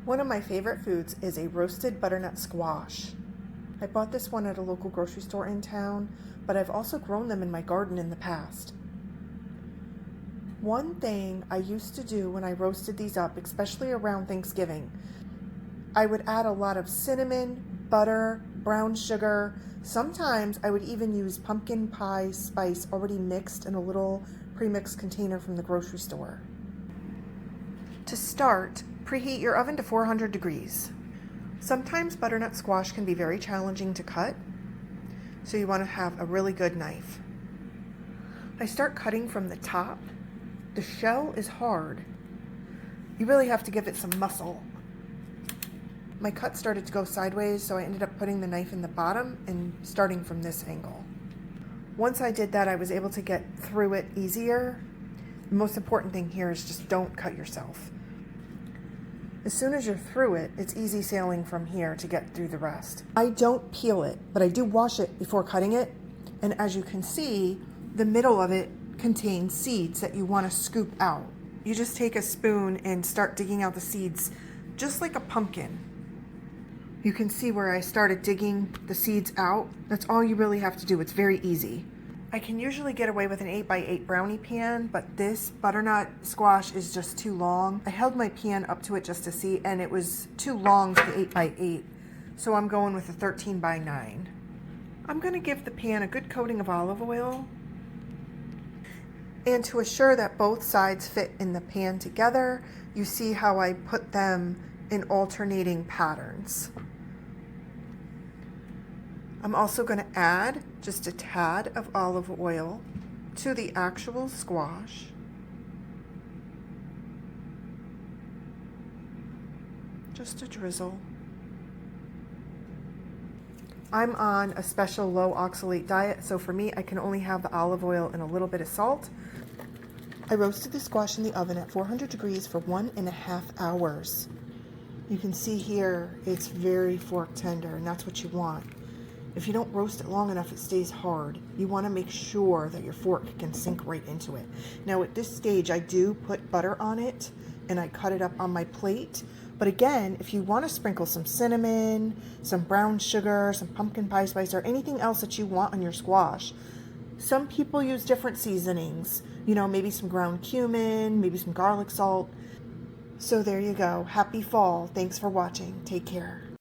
One of my favorite foods is a roasted butternut squash. I bought this one at a local grocery store in town, but I've also grown them in my garden in the past. One thing I used to do when I roasted these up, especially around Thanksgiving, I would add a lot of cinnamon, butter, brown sugar. Sometimes I would even use pumpkin pie spice already mixed in a little pre-mixed container from the grocery store. To start, preheat your oven to 400 degrees. Sometimes butternut squash can be very challenging to cut, so you want to have a really good knife. I start cutting from the top. The shell is hard. You really have to give it some muscle. My cut started to go sideways, so I ended up putting the knife in the bottom and starting from this angle. Once I did that, I was able to get through it easier. The most important thing here is just don't cut yourself. As soon as you're through it, it's easy sailing from here to get through the rest. I don't peel it, but I do wash it before cutting it. And as you can see, the middle of it contains seeds that you want to scoop out. You just take a spoon and start digging out the seeds, just like a pumpkin. You can see where I started digging the seeds out. That's all you really have to do. It's very easy. I can usually get away with an 8x8 brownie pan, but this butternut squash is just too long. I held my pan up to it just to see, and it was too long for the 8x8, so I'm going with a 13x9. I'm going to give the pan a good coating of olive oil. And to assure that both sides fit in the pan together, you see how I put them in alternating patterns. I'm also going to add just a tad of olive oil to the actual squash. Just a drizzle. I'm on a special low oxalate diet, so for me, I can only have the olive oil and a little bit of salt. I roasted the squash in the oven at 400 degrees for 1.5 hours. You can see here, it's very fork tender, and that's what you want. If you don't roast it long enough, it stays hard. You want to make sure that your fork can sink right into it. Now at this stage, I do put butter on it and I cut it up on my plate. But again, if you want to sprinkle some cinnamon, some brown sugar, some pumpkin pie spice, or anything else that you want on your squash, some people use different seasonings. You know, maybe some ground cumin, maybe some garlic salt. So there you go. Happy fall. Thanks for watching. Take care.